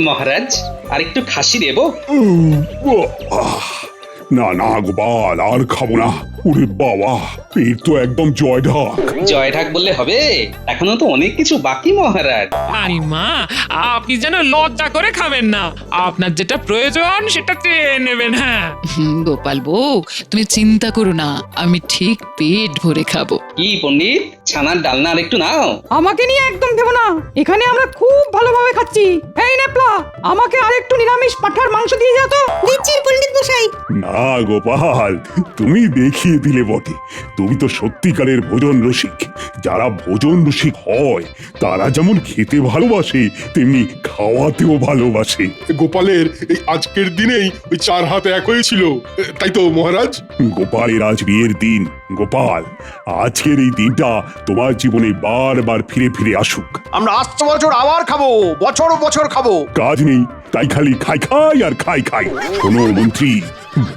মহারাজ আর একটু খাসি দেবো? না না গোপাল, আর খাবো না। ওরে বাবা, পেট তো একদম জয় ঢাক। জয় ঢাক বললে হবে? এখনো তো অনেক কিছু বাকি মহারাজ। আরে মা, আপনি যেন লজ্জা করে খাবেন না। আপনার যেটা প্রয়োজন সেটা চেয়ে নেবেন। হ্যাঁ গোপাল বউ, তুমি চিন্তা করো না, আমি ঠিক পেট ভরে খাবো। কি পণ্ডিত, ছানার ডালনা আর একটু নাও। আমাকে নিয়ে একদম ভেবো না, এখানে আমরা খুব ভালোভাবে খাচ্ছি। এই নেপলা, আমাকে আরেকটু নিরামিষ পাঁঠার মাংস দিয়ে যাও তো। দিচ্ছি পণ্ডিত মশাই। না গোপাল, তুমি দেখিয়ে দিলে বটে, তুমি তো সত্যিকারের ভোজন রসিক। যারা ভোজন রসিক হয় তারা যেমন খেতে ভালোবাসে তেমনি খাওয়াতেও ভালোবাসে। গোপালের এই আজকের দিনেই ওই 4 হাত এক হয়েছিল, তাই তো মহারাজ? গোপালের আজ বিয়ের দিন। গোপাল, আজকের এই দিনটা তোমার জীবনে বারবার ফিরে ফিরে আসুক। আমরা আসছে বছর আবার খাবো, বছর বছর খাবো। কাজ নেই তাই খালি খাই খাই আর খাই খাই। শোনো মন্ত্রী,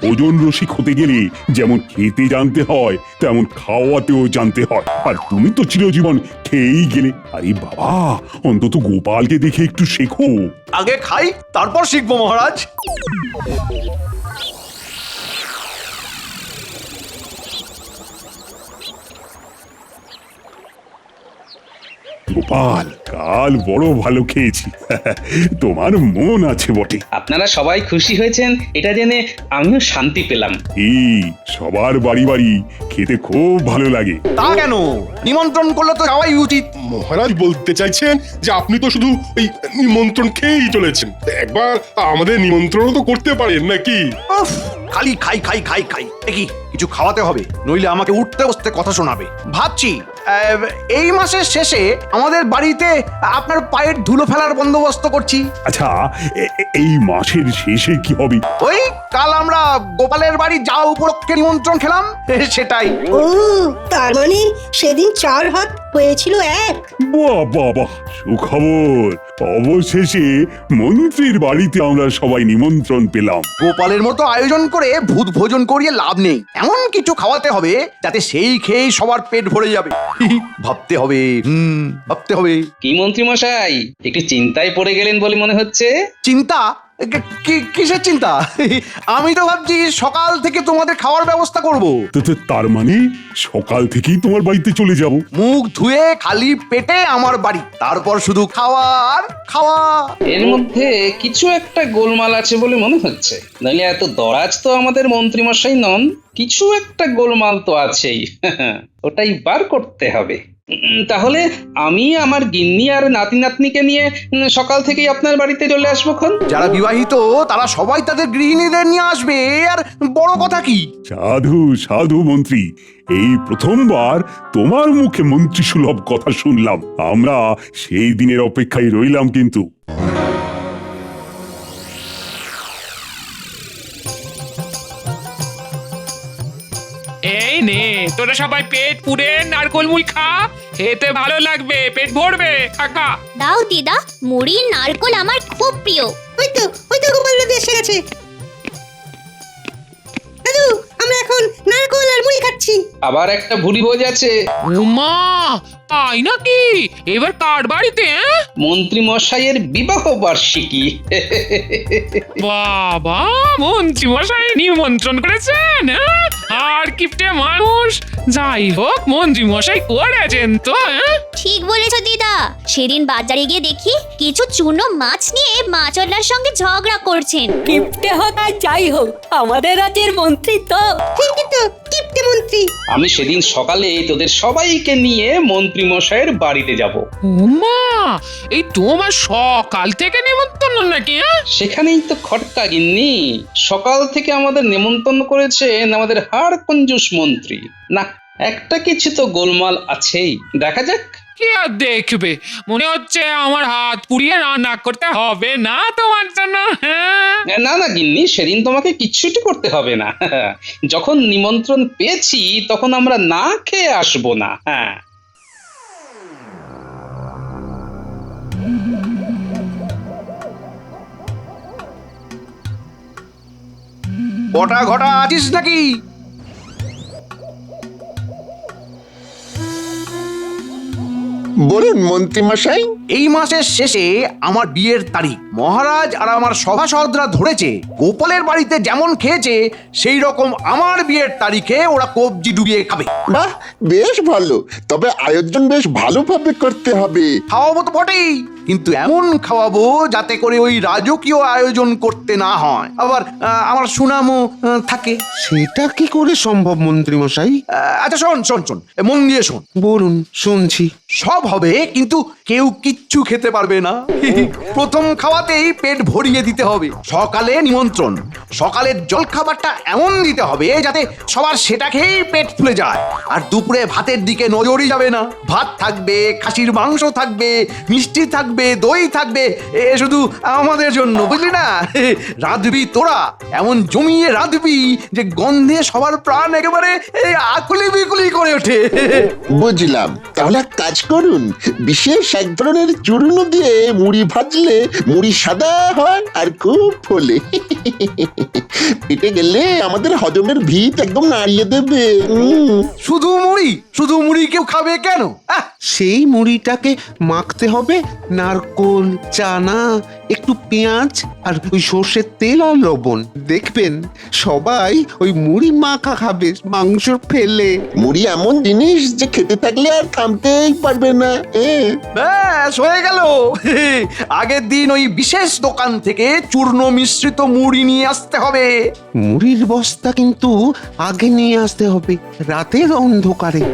ভোজন রসিক হতে গেলে যেমন খেতে জানতে হয় তেমন খাওয়াতেও জানতে হয়। আর তুমি তো চিরজীবন খেয়েই গেলে। আরে বাবা, অন্তত গোপালকে দেখে একটু শেখো। আগে খাই তারপর শিখবো মহারাজ। গোপাল, কাল বড় ভালো খেয়েছি। তোমার মন আছে বটে। আপনারা সবাই খুশি হয়েছেন এটা জেনে আমিও শান্তি পেলাম। এই সবার বাড়ি বাড়ি খেতে খুব ভালো লাগে। তা কেন, নিমন্ত্রণ করলে তো যাওয়াই উচিত। মহারাজ বলতে চাইছেন যে আপনি তো শুধু ওই নিমন্ত্রণ খেয়েই চলেছেন, একবার আমাদের নিমন্ত্রণও তো করতে পারেন নাকি? উফ, খালি খাই খাই খাই খাই। দেখি কিছু খাওয়াতে হবে, নইলে আমাকে উঠতে বসতে কথা শোনাবে। ভাবছি এই মাসের শেষে আমাদের বাড়িতে আপনার পায়ের ধুলো ফেলার বন্দোবস্ত করছি। আচ্ছা, এই মাসের শেষে কি হবে? ওই কাল আমরা গোপালের বাড়ি যাওয়া উপলক্ষে নিমন্ত্রণ খেলাম, সেটাই। ও, তার মানে সেদিন 4 হাত হয়েছিল এক। বাহ বাহ বাহ, সুখবর। অবশেষে মন্ত্রীর বাড়িতে আমরা সবাই নিমন্ত্রণ পেলাম। গোপালের মতো আয়োজন করে ভূত ভোজন করিয়ে লাভ নেই, এমন কিছু খাওয়াতে হবে যাতে সেই খেয়েই সবার পেট ভরে যাবে। ভাবতে হবে, ভাবতে হবে। কি মন্ত্রী মশাই, একটু চিন্তায় পড়ে গেলেন বলে মনে হচ্ছে। চিন্তা? কিসের চিন্তা? আমি তো ভাবছি সকাল থেকে তোমাদের খাওয়ার ব্যবস্থা করব। তার মানে সকাল থেকেই তোমার বাড়িতে চলে যাব? মুখ ধুয়ে খালি পেটে আমার বাড়ি, তারপর শুধু খাওয়া আর খাওয়া। এর মধ্যে কিছু একটা গোলমাল আছে বলে মনে হচ্ছে, নইলে এত দরাজ তো আমাদের মন্ত্রী মশাই নন। কিছু একটা গোলমাল তো আছেই। ওটাই বার করতে হবে। তাহলে আমি আমার গিন্নি আর নাতি নাতনিকে নিয়ে সকাল থেকেই আপনার বাড়িতে চলে আসবো। যারা বিবাহিত তারা সবাই তাদের গৃহিণীদের নিয়ে আসবে, আর বড় কথা কি। সাধু সাধু মন্ত্রী, এই প্রথমবার তোমার মুখে মন্ত্রী সুলভ কথা শুনলাম। আমরা সেই দিনের অপেক্ষায় রইলাম কিন্তু। এই নে, তোরা সবাই পেট পুড়ে নারকোল মুড়ি খা, খেতে ভালো লাগবে, পেট ভরবে। খা। দাও দিদা, মুড়ি নারকোল আমার খুব প্রিয়। ওই তো গোপাল দাদু এসে গেছে। দাদু, আমরা এখন নারকোল আর মুড়ি খাচ্ছি। আবার একটা ভুরি ভোজ আছে। ওমা, তাই নাকি? এবার কার বাড়িতে? মন্ত্রী মশাইয়ের বিবাহ বার্ষিকী। বাবা, মন্ত্রী মশাই নিমন্ত্রণ করেছেন? আর কিপটে মানুষ। যাই হোক, মন্ত্রী মশাই করেছেন তো। ঠিক বলেছ দিদা, সেদিন বাজারে গিয়ে দেখি কিছু চুনো মাছ নিয়ে মাছওয়ালার সঙ্গে ঝগড়া করছেন। কিপটে হোক আর যাই হোক, আমাদের রাজ্যের মন্ত্রী তো। ঠিকই তো, কিপ্টে মন্ত্রী। আমি সেদিন সকালে তোদের সবাইকে নিয়ে মন্ত্রী মশাইয়ের বাড়িতে যাব। ওমা, এই তোমার সকাল থেকে নিমন্ত্রণ নাকি? সেখানেই তো খটকা গিন্নি। সকাল থেকে আমাদের নেমন্তন্ন করেছেন আমাদের হাড় কঞ্জুস মন্ত্রী। না, একটা কিছু তো গোলমাল আছেই, দেখা যাক। কি আর দেখবে, মনে হচ্ছে আমার হাত পুড়িয়ে রান্না করতে হবে না তোমার জন্য। না না গিন্নি, সেদিন তোমাকে কিচ্ছুটি করতে হবে না। যখন নিমন্ত্রণ পেয়েছি তখন আমরা না খেয়ে আসবো না। হ্যাঁ, কটা ঘটা আছিস নাকি? বলুন মন্ত্রী মশাই। এই মাসের শেষে আমার বিয়ের তারিখ। মহারাজ আর আমার সভাসদরা ধরেছে গোপালের বাড়িতে যেমন খেয়েছে সেই রকম আমার বিয়ের তারিখে ওরা কবজি ডুবিয়ে খাবে। বাহ, বেশ ভালো। তবে আয়োজন বেশ ভালোভাবে করতে হবে। খাওয়াবো তো বটেই, কিন্তু এমন খাওয়াবো যাতে করে ওই রাজকীয় আয়োজন করতে না হয়, আবার আমার সুনামও থাকে। সেটা কি করে সম্ভব মন্ত্রী মশাই? আচ্ছা শোন মন দিয়ে শোন। বলুন, শুনছি। সব হবে, কিন্তু কেউ কিচ্ছু খেতে পারবে না। প্রথম খাওয়াতেই পেট ভরিয়ে দিতে হবে। সকালে নিমন্ত্রণ, সকালের জলখাবারটা এমন দিতে হবে যাতে সবার সেটা খেয়েই পেট ফুলে যায়। আর দুপুরে ভাতের দিকে নজরই যাবে না। ভাত থাকবে, খাসির মাংস থাকবে, মিষ্টি থাকবে, দই থাকবে, এ শুধু আমাদের জন্য, বুঝলি না? রাঁধবি তোরা, এমন জমিয়ে রাঁধবি যে গন্ধে সবার প্রাণ একেবারে আকুলি বিকুলি করে ওঠে। বুঝলাম। তাহলে এক কাজ করুন, বিশেষ এক ধরনের চূর্ণ দিয়ে মুড়ি ভাজলে মুড়ি সাদা হয় আর খুব ফোলে। পেটে গেলে আমাদের হজমের ভিত একদম নাড়িয়ে দেবে। শুধু মুড়ি কেউ খাবে কেন? সেই মুড়িটাকে মাখতে হবে নারকোল, চানা, একটু পেঁয়াজ আর ওই সর্ষের তেল আর লবণ। দেখবেন সবাই ওই মুড়ি মাখা খাবে মাংস ফেলে। মুড়ি এমন জিনিস যে খেতে থাকলে আর থামতেই পারবে না। ব্যাস হয়ে গেল। আগের দিন ওই বিশেষ দোকান থেকে চূর্ণ মিশ্রিত মুড়ি নিয়ে আসতে হবে। মুড়ির বস্তা কিন্তু আগে নিয়ে আসতে হবে, রাতের অন্ধকারে।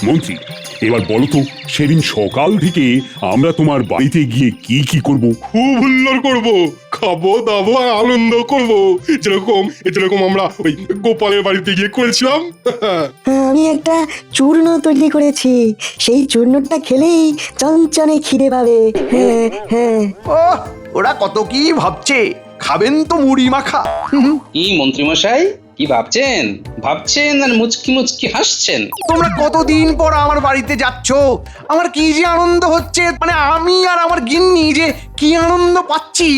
মন্ত্রী, এবার বলো তো, সেদিন সকাল থেকে আমরা তোমার বাড়িতে গিয়ে কি কি করব? খুব হুল্লোড় করব, খাবো দাবো আর আনন্দ করব, যেরকম আমরা ওই গোপালের বাড়িতে গিয়ে করেছিলাম। আমি একটা চূর্ণ তৈরি করেছি, সেই চূর্ণটা খেলেই চঞ্চনে খিদে পাবে। হ্যাঁ হ্যাঁ। ওরা কত কি ভাবছে, খাবেন তো মুড়ি মাখা। কি মন্ত্রীমশাই, কি ভাবছেন আর মুচকি মুচকি হাসছেন? তোমরা কতদিন পর আমার বাড়িতে যাচ্ছ, আমার কি যে আনন্দ হচ্ছে, মানে আমি আর আমার গিন্নি যে কি আনন্দ পাচ্ছি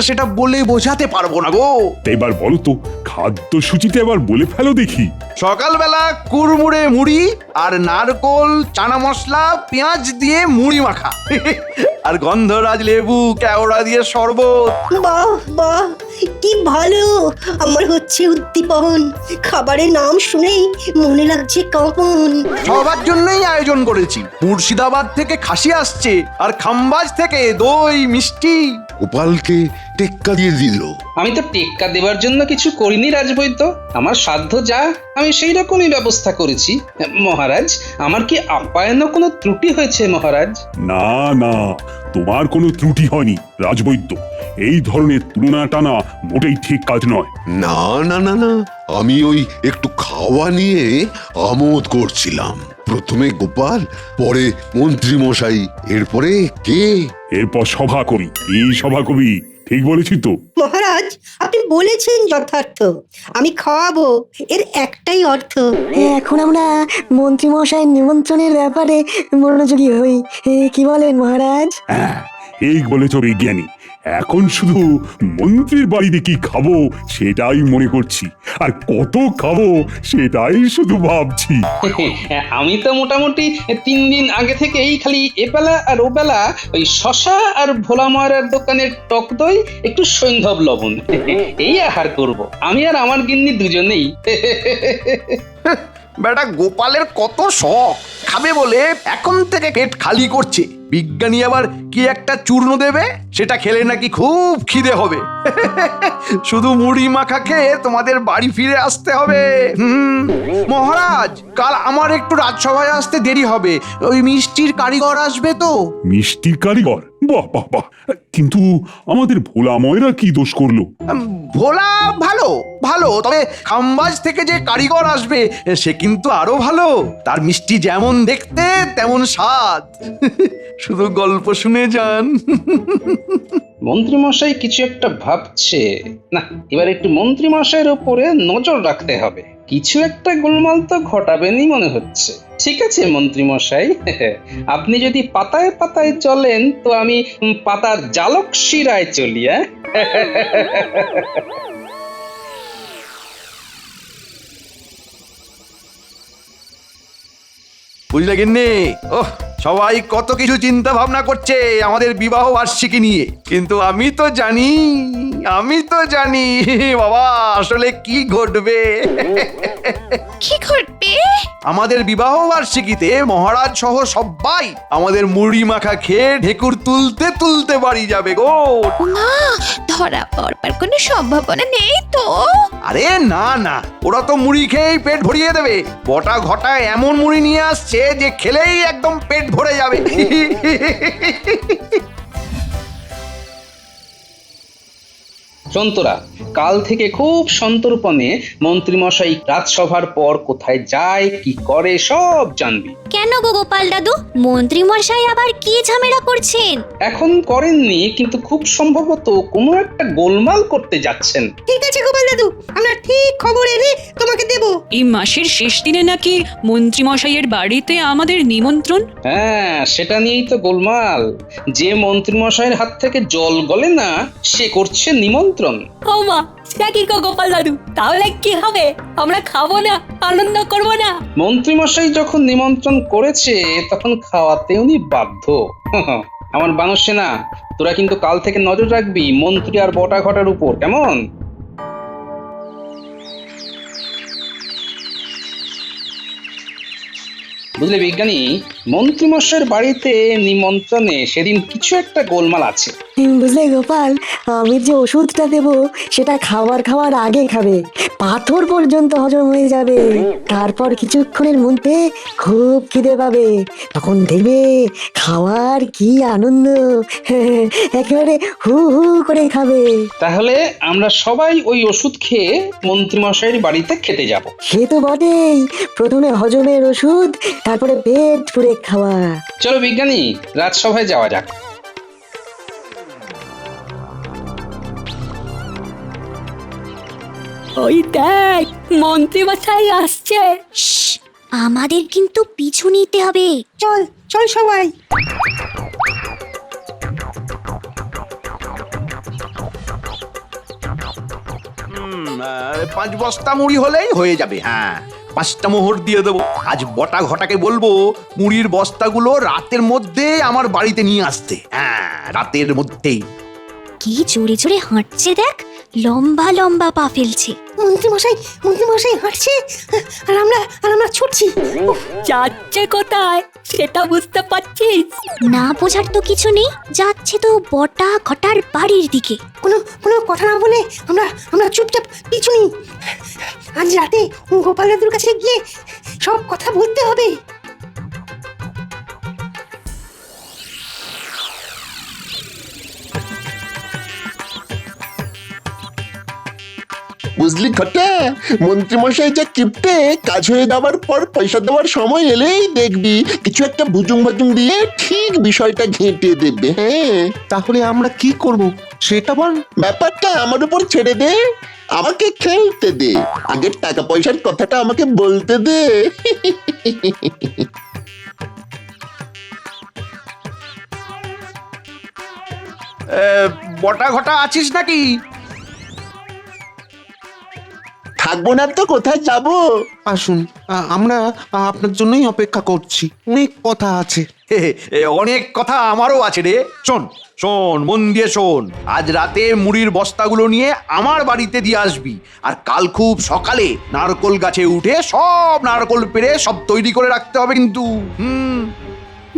সেটা বলে বোঝাতে পারবো না গো। এবার বলো তো, খাদ্য সূচিতে এবার বলে ফেলো দেখি। সকালবেলা কুড়মুড়ে মুড়ি আর নারকোল, চানা মশলা, পেঁয়াজ দিয়ে মুড়ি মাখা, আর গন্ধরাজ লেবু কেওড়া দিয়ে শরবত। বাহ বাহ, কি ভালো! আমার হচ্ছে উদ্দীপন। খাবারের নাম শুনেই মনে লাগছে কখন। সবার জন্যই আয়োজন করেছি। মুর্শিদাবাদ থেকে খাসি আসছে, আর খাম্বাজ থেকে দই মিষ্টি। গোপালকে টেক্কা দিয়ে দিল। আমি তো টেক্কা দেবার জন্য কিছু করিনি রাজবৈদ্য। আমার সাধ্য যা আমি সেই রকমই ব্যবস্থা করেছি। মহারাজ, আমার কি আপ্যায়নে কোনো ত্রুটি হয়েছে মহারাজ? না না, তোমার কোনো ত্রুটি হয়নি রাজবৈদ্য। এই ধরনের তুলনা টানা মোটেই ঠিক কাজ নয়। না না না না, আমি ওই একটু খাওয়া নিয়ে আমোদ করছিলাম। প্রথমে গোপাল, পরে মন্ত্রী মশাই, এরপরে কে? এরপর সভা কবি। এই সভা কবি, ঠিক বলেছি তো? মহারাজ, আপনি বলেছেন যথার্থ। আমি খাওয়াবো, এর একটাই অর্থ। এখন আমরা মন্ত্রী মশাই নিমন্ত্রণের ব্যাপারে মনোযোগী হই। কি বলেন মহারাজ? হ্যাঁ, এই বলেছ বিজ্ঞানী। এখন শুধু মন্ত্রীর বাড়িতে কি খাবো সেটাই মনে করছি, আর কত খাবো সেটাই শুধু ভাবছি। আমি তো মোটামুটি 3 দিন আগে থেকেই খালি এবেলা আর ওবেলা ওই শশা আর ভোলা ময়রার দোকানের টক দই, একটু সৈন্ধব লবণ, এই আহার করব আমি আর আমার গিন্নি দুজনেই। বেটা গোপালের কত শখ, খাবে বলে এখন থেকে পেট খালি করছে। বিজ্ঞানী আবার কি একটা চূর্ণ দেবে, সেটা খেলে নাকি খুব খিদে হবে। শুধু মুড়ি মাখা খেয়ে তোমাদের বাড়ি ফিরে আসতে হবে। মহারাজ, কাল আমার একটু রাজসভায় আসতে দেরি হবে। ওই মিষ্টির কারিগর আসবে তো। মিষ্টির কারিগর? বাহ বাহ বাহ, কিন্তু আমাদের ভোলা ময়রা কি দোষ করলো? ভোলা ভালো ভালো, তবে খাম্বাজ থেকে যে কারিগর আসবে সে কিন্তু আরো ভালো। তার মিষ্টি যেমন দেখতে তেমন স্বাদ। শুধু গল্প শুনে যান। মন্ত্রীমশাই কিছু একটা ভাবছে। না, এবার একটু মন্ত্রীমশাইয়ের উপরে নজর রাখতে হবে। কিছু একটা গোলমাল তো ঘটাবেনই মনে হচ্ছে। ঠিক আছে মন্ত্রী মশাই, আপনি যদি পাতায় পাতায় চলেন তো আমি পাতার জালক শিরায় চলি। বুঝলে গিন্নি? ওহ, সবাই কত কিছু চিন্তা ভাবনা করছে আমাদের বিবাহ বার্ষিকী নিয়ে, কিন্তু আমি তো জানি বাবা আসলে কি ঘটবে। কি ঘটবে? আমাদের বিবাহ বার্ষিকীতে মহারাজ সহ সবাই আমাদের মুড়ি মাখা খেয়ে ঢেকুর তুলতে তুলতে বাড়ি যাবে গো। মা, ধরা পড়বার কোনো সম্ভাবনা নেই তো? আরে না না, ওরা তো মুড়ি খেয়েই পেট ভরিয়ে দেবে। বটা ঘটা এমন মুড়ি নিয়ে আসছে যে খেলেই একদম পেট ভরে যাবে। সন্তরা, কাল থেকে খুব সন্তর্পণে মন্ত্রীমশাই রাজসভার পর কোথায় যায় কি করে সব জানবি। কেন গো গোপাল দাদু, মন্ত্রী মশাই আবার কি ঝামেলা করছেন? এখন করেননি, কিন্তু খুব সম্ভবত কোনো একটা গোলমাল করতে যাচ্ছেন। ঠিক আছে গোপাল দাদু, আমরা ঠিক খবর এলে তোমাকে দেব। এই মাসের শেষ দিনে নাকি মন্ত্রী মশাইয়ের বাড়িতে আমাদের নিমন্ত্রণ। হ্যাঁ, সেটা নিয়েই তো গোলমাল। যে মন্ত্রীমশাইয়ের হাত থেকে জল গলে না সে করছে নিমন্ত্রণ। ও মা, সেটা কি গো গোপাল দাদু? তাহলে কি হবে? আমরা খাবো না, আনন্দ করব না? মন্ত্রীমশাই যখন নিমন্ত্রণ করেছে তখন খাওয়াতে উনি বাধ্য। আমার বানর সেনা, তোরা কিন্তু কাল থেকে নজর রাখবি মন্ত্রী আর বটা ঘটার উপর, কেমন? বুঝলে বিজ্ঞানী, মন্ত্রীমশাইয়ের বাড়িতে নিমন্ত্রণে সেদিন কিছু একটা গোলমাল আছে। বুঝলে গোপাল, আমি যে ওষুধটা দেব সেটা খাওয়ার আগে খাবে, পাথর পর্যন্ত হজম হয়ে যাবে। তারপর কিছুক্ষণের মধ্যে খুব খিদে পাবে, তখন দেখবে খাওয়ার কি আনন্দ, একেবারে হু হু করে খাবে। তাহলে আমরা সবাই ওই ওষুধ খেয়ে মন্ত্রীমশাইয়ের বাড়িতে খেতে যাব। সে তো বটেই, প্রথমে হজমের ওষুধ, তারপরে পেট পুরে খাওয়া। চলো বিজ্ঞানী, রাজসভায় যাওয়া যাক। ওই দেখ, মন্ত্রী মশাই আসছে। আমাদের কিন্তু পিছু নিতে হবে। চল চল সবাই। পাঁচ বস্তা মুড়ি হলেই হয়ে যাবে। হ্যাঁ, 5টা মোহর দিয়ে দেবো। আজ বটা ঘটাকে বলবো মুড়ির বস্তাগুলো রাতের মধ্যে আমার বাড়িতে নিয়ে আসতে। হ্যাঁ, রাতের মধ্যেই। কি জোরে জোরে হাঁটছে দেখ, লম্বা লম্বা পা ফেলছে। মন্ত্রী মশাই হাঁটছে, আর আমরা ছুটছি। যাচ্ছে কোথায় সেটা বুঝতে পারছিস? না বোঝার তো কিছু নেই, যাচ্ছে তো বটা ঘটার বাড়ির দিকে। কোনো কথা না বলে আমরা চুপচাপ পিছু নিই। আজ রাতে গোপাল দাদুর কাছে গিয়ে সব কথা বলতে হবে। বুঝলি ঘটা, মন্ত্রীমশাই যা কিপটে, কাজ হয়ে যাওয়ার পর পয়সা দেওয়ার সময় এলেই দেখবি কিছু একটা ভুজুং ভাজুং দিয়ে ঠিক বিষয়টা ঘেঁটে দেবে। হ্যাঁ, তাহলে আমরা কি করব সেটা বল। ব্যাপারটা আমার উপর ছেড়ে দে, আমাকে খেলতে দে। আগের টাকা পয়সার কথাটা আমাকে বলতে দে। বটা ঘটা আছিস নাকি? থাকবো না তো কোথায় যাব? আসুন, আমরা আপনার জন্যই অপেক্ষা করছি, অনেক কথা আছে। অনেক কথা আমারও আছে রে। শোন শোন, মন দিয়ে শোন। আজ রাতে মুড়ির বস্তাগুলো নিয়ে আমার বাড়িতে দিয়ে আসবি, আর কাল খুব সকালে নারকোল গাছে উঠে সব নারকোল পেড়ে সব তৈরি করে রাখতে হবে কিন্তু।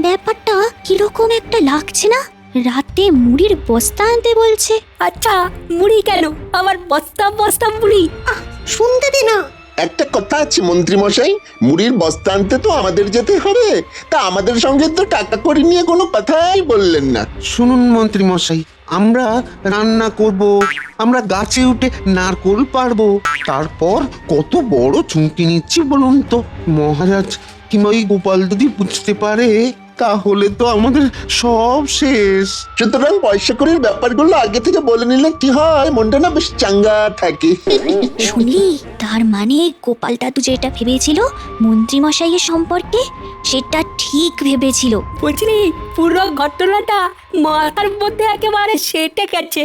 ব্যাপারটা কিরকম একটা লাগছে না? রাতে মুড়ির বস্তা আনতে বলছে। আচ্ছা, মুড়ি কেন? আমার বস্তা বস্তা মুড়ি। শুনতে দে না। একটা কথা আছে মন্ত্রীমশাই, মুড়ির বস্তা আনতে তো আমাদের যেতে হবে, তা আমাদের সঙ্গে তো টাকা করি নিয়ে কোনো কথাই বললেন না। শুনুন মন্ত্রী মশাই, আমরা রান্না করব, আমরা গাছে উঠে নারকোল পারবো, তারপর কত বড় চুমকি নিচ্ছি বলুন তো। মহারাজ কিংবা ওই গোপাল যদি বুঝতে পারে তাহলে তো আমাদের সব শেষ। সুতরাং পয়সা করির ব্যাপারগুলো আগে থেকে বলে নিলে কি হয়, মনটা না বেশ চাঙ্গা থাকে। শুনলি, তার মানে গোপাল দাদু যেটা ভেবেছিল মন্ত্রী মশাইয়ের সম্পর্কে, সেটা ঠিক ভেবেছিল। বুঝলি, পুরো ঘটনাটা মাথার মধ্যে একেবারে সেটে গেছে।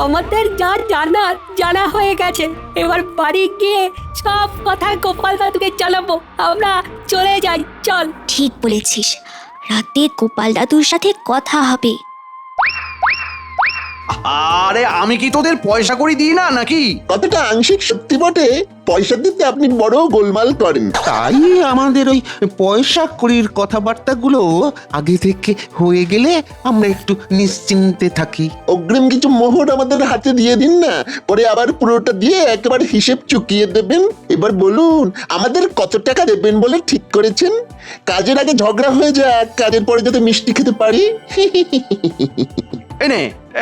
আমাদের যা জানার জানা হয়ে গেছে। এবার বাড়ি গিয়ে সব কথা গোপাল দাদুকে জানাবো। আমরা চলে যাই, চল। ঠিক বলেছিস, রাতে গোপাল দাদুর সাথে কথা হবে। আরে আমি কি তোদের পয়সা করি দিই না নাকি? কতটা আংশিক সত্যি বটে, পয়সা দিতে আপনি বড় গোলমাল করেন। তাই আমাদের ওই পয়সা করির কথাবার্তাগুলো আগে থেকে হয়ে গেলে আমরা একটু নিশ্চিন্তে থাকি। অগ্রিম কিছু মোহর আমাদের হাতে দিয়ে দিন না, পরে আবার পুরোটা দিয়ে একেবারে হিসেব চুকিয়ে দেবেন। এবার বলুন, আমাদের কত টাকা দেবেন বলে ঠিক করেছেন? কাজের আগে ঝগড়া হয়ে যাক, কাজের পরে যাতে মিষ্টি খেতে পারি।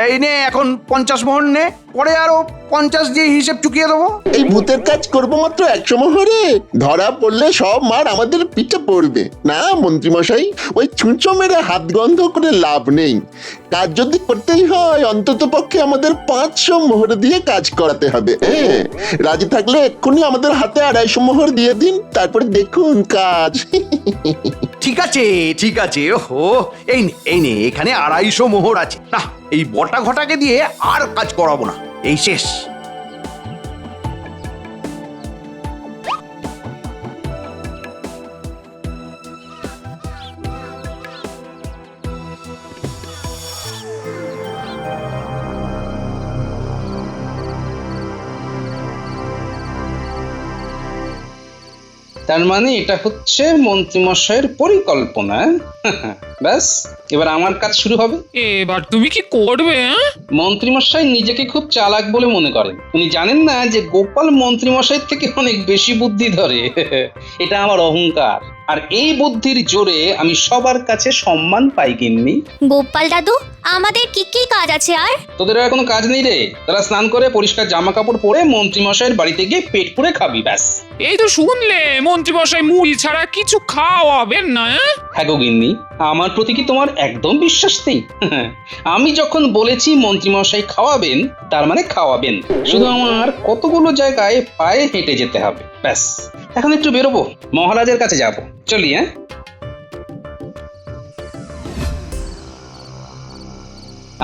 এই নে এখন 50 মোহর নে, পরে আরো 50 দিয়ে হিসেব চুকিয়ে দেবো। এই ভূতের কাজ করবো মাত্র 100 মোহরে, ধরা পড়লে সব মার আমাদের পিঠে পড়বে। না মন্ত্রী মশাই, ওই ছুঁচো মেরে হাত গন্ধ করে লাভ নেই। কাজ যদি করতেই হয় অন্তত পক্ষে আমাদের 500 মোহর দিয়ে কাজ করাতে হবে। হ্যাঁ, রাজি থাকলে এক্ষুনি আমাদের হাতে 250 মোহর দিয়ে দিন, তারপরে দেখুন কাজ। ঠিক আছে ঠিক আছে, ওহো এই নে এখানে 250 মোহর আছে। না, এই বটা ঘটাকে দিয়ে আর কাজ করাবো না, এই শেষ। তার মানে এটা হচ্ছে মন্ত্রীমশাইয়ের পরিকল্পনা। ব্যাস, এবার আমার কাজ শুরু হবে। এবার তুমি কি করবে? মন্ত্রীমশাই নিজেকে খুব চালাক বলে মনে করেন। উনি জানেন না যে গোপাল মন্ত্রীমশাই থেকে অনেক বেশি বুদ্ধি ধরে। এটা আমার অহংকার, আর এই বুদ্ধির জোরে আমি সবার কাছে সম্মান পাই। গিন্নি, গোপাল দাদু, আমাদের কি কি কাজ আছে আর? তোদের আর কোনো কাজ নেই রে। তারা স্নান করে পরিষ্কার জামা কাপড় পরে মন্ত্রীমশাইয়ের বাড়িতে গিয়ে পেট পুরে খাবি, ব্যাস। এই তো শুনলে, মন্ত্রী মশাই মুড়ি ছাড়া কিছু খাওয়াবেন না। হ্যাঁ গো গিন্নি, আমার প্রতি কি তোমার একদম বিশ্বাস নেই? আমি যখন বলেছি মন্ত্রীমশাই খাওয়াবেন, তার মানে খাওয়াবেন। শুধু আমার কতগুলো জায়গায় পায়ে হেঁটে যেতে হবে, ব্যাস। এখন একটু বেরোবো, মহারাজের কাছে যাব। চলি। হ্যাঁ,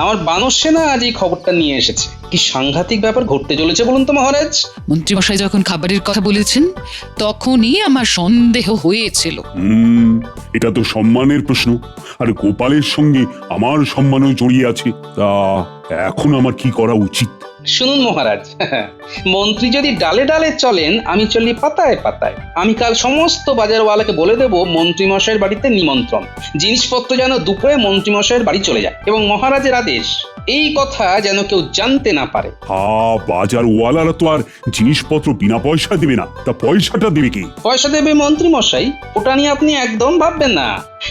আমার বানর সেনা আজ এই খবরটা নিয়ে এসেছে। কি সাংঘাতিক ব্যাপার ঘটতে চলেছে বলুন তো মহারাজ। মন্ত্রীমশাই যখন খাবারের কথা বলেছেন তখনই আমার সন্দেহ হয়েছিল। এটা তো সম্মানের প্রশ্ন, আর গোপালের সঙ্গে আমার সম্মানও জড়িয়ে আছে। তা এখন আমার কি করা উচিত? শুনুন মহারাজ, মন্ত্রী যদি ডালে ডালে চলেন, আমি চলি পাতায় পাতায়। আমি কাল সমস্ত বাজারওয়ালাকে বলে দেব মন্ত্রীমশাইয়ের বাড়িতে নিমন্ত্রণ, জিনিসপত্র যেন দুপুরে মন্ত্রীমশাইয়ের বাড়ি চলে যায়, এবং মহারাজের আদেশ এই কথা যেন কেউ জানতে না পারে। বাজার ওয়ালারা তো আর জিনিসপত্র বিনা পয়সা দেবে না, তা পয়সাটা দেবে কি? পয়সা দেবে মন্ত্রীমশাই, ওটা নিয়ে আপনি একদম ভাববেন না।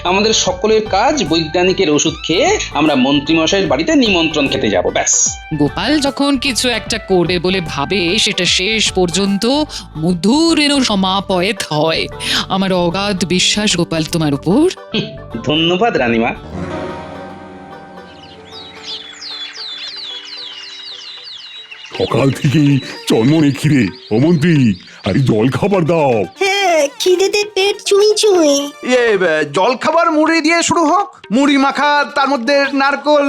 আমাদের সকলের কাজ বৈজ্ঞানিকের ওষুধ খেয়ে আমরা মন্ত্রীমশাইয়ের বাড়িতে নিমন্ত্রণ খেতে যাব, ব্যাস। গোপাল যখন কিছু একটা করবে বলে ভাবে, সেটা শেষ পর্যন্ত মধুরেণ সমাপয়েত হয়। আমার অগাধ বিশ্বাস গোপাল তোমার উপর। ধন্যবাদ রানীমা। সকাল থেকেই চন্মনে খিরে, ও মন্ত্রী, আরে জল খাবার দাও। হ্যাঁ, খিদেতে পেট চুই চুই। জল খাবার মুড়ি দিয়ে শুরু হোক। মুড়ি মাখা, তার মধ্যে নারকোল,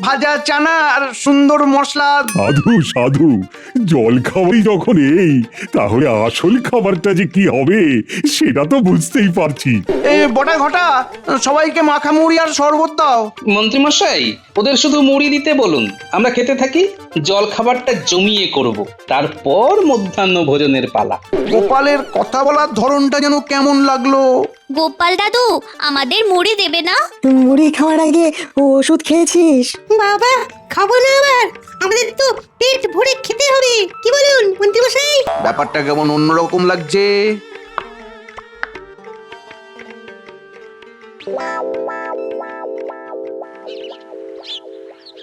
ভাজা চানা আর সুন্দর মশলা। সাধু সাধু, জল খাবারই যখন এই, তাহলে আসল খাবারটা যে কি হবে সেটা তো বুঝতেই পারছি। বটা ঘটা, সবাইকে মাখা মুড়ি আর শরবত দাও। মন্ত্রীমশাই, ওদের শুধু মুড়ি দিতে বলুন, আমরা খেতে থাকি। জল খাবারটা জমিয়ে করব, তারপর মধ্যাহ্ন ভোজনের পালা। গোপালের কথা বলার ধরনটা যেন কেমন লাগলো। গোপাল দাদু, আমাদের মুড়ি দেবে না? মুড়ি খাওয়ার আগে ওষুধ খেয়েছিস? বাবা, খাবো না আবার, আমাদের তো পেট ভরে খেতে হবে। কি বলুন মন্ত্রীমশাই? ব্যাপারটা কেমন অন্যরকম লাগছে।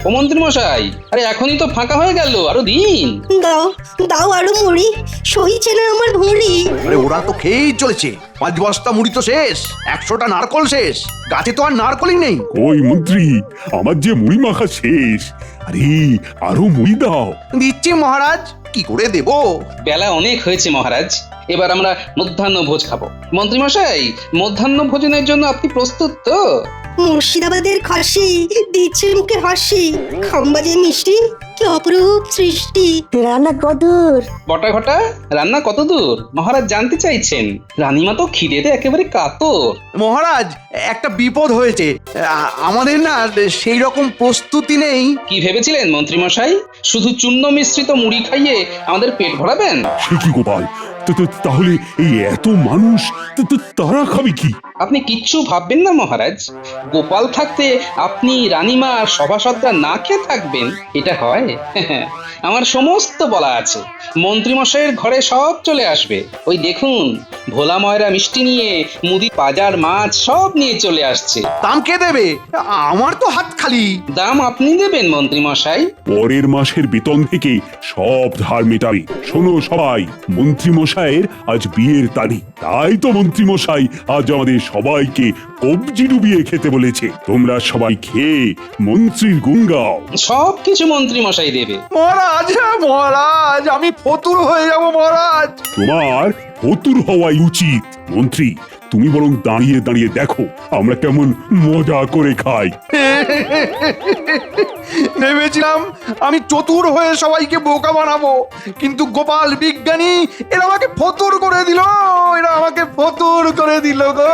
ও মন্ত্রী মশাই, আরে এখনই তো ফাঁকা হয়ে গেল, আরো দিন। দাও দাও আরো মুড়ি, সইছে না আমার ভুঁড়ি। আরে ওরা তো খেয়েই চলেছে, 5 বস্তা মুড়ি তো শেষ, 100টা নারকল শেষ, গাছে তো আর নারকলই নেই। ওই মন্ত্রী, আমার যে মুড়ি মাখা শেষ। আরে আরো মুড়ি দাও। দিচ্ছি মহারাজ, কি করে দেব? বেলা অনেক হয়েছে মহারাজ, এবার আমরা মধ্যাহ্ন ভোজ খাবো। মন্ত্রী মশাই, মধ্যাহ্ন ভোজনের জন্য আপনি প্রস্তুত তো? মুর্শিদাবাদের খাসি দিচ্ছে মুখে হাসি, খাম্বাজে মিষ্টি, কি অপরূপ সৃষ্টি। রান্না কদূর? বটা ঘটা, রান্না কত দূর মহারাজ জানতে চাইছেন? রানীমা তো খিদেতে একেবারে কাতর। মহারাজ, একটা বিপদ হয়েছে, আমাদের না সেই রকম প্রস্তুতি নেই। কি ভেবেছিলেন মন্ত্রী মশাই, শুধু চূর্ণ মিশ্রিত মুড়ি খাইয়ে আমাদের পেট ভরাবেন? সে কি গোপাল, তাহলে এই এত মানুষ তারা খাবে কি? আপনি কিচ্ছু ভাববেন না মহারাজ, গোপাল থাকতে আপনি, রানীমা আর সভাসদরা না খেয়ে থাকবেন, এটা হয়? আমার সমস্ত বলা আছে, মন্ত্রী মশাইয়ের ঘরে সব চলে আসবে। ওই দেখুন, ভোলা ময়রা মিষ্টি নিয়ে, মুদি বাজার মাছ সব নিয়ে চলে আসছে। দাম কে দেবে? আমার তো হাত খালি। দাম আপনি দেবেন মন্ত্রী মশাই। পরের মাসের বেতন থেকে সব ধার মেটাবে। শোনো সবাই, মন্ত্রী মশাইয়ের আজ বিয়ের তারিখ, তাই তো মন্ত্রী মশাই আজ আমাদের সবাইকে কবজি ডুবিয়ে খেতে বলেছে। তোমরা সবাই খেয়ে মন্ত্রীর গুণ গাও। সব কিছু মন্ত্রী মশাই দেবে। মহারাজ, মহারাজ, আমি ফতুর হয়ে যাব মহারাজ। তোমার ফতুর হওয়াই উচিত। মন্ত্রী, তুমি বরং দাঁড়িয়ে দাঁড়িয়ে দেখো আমরা কেমন মজা করে খাই। ভেবেছিলাম আমি চতুর হয়ে সবাইকে বোকা বানাবো, কিন্তু গোপাল বিজ্ঞানী এরা আমাকে ফতুর করে দিল, এরা আমাকে ফতুর করে দিল গো।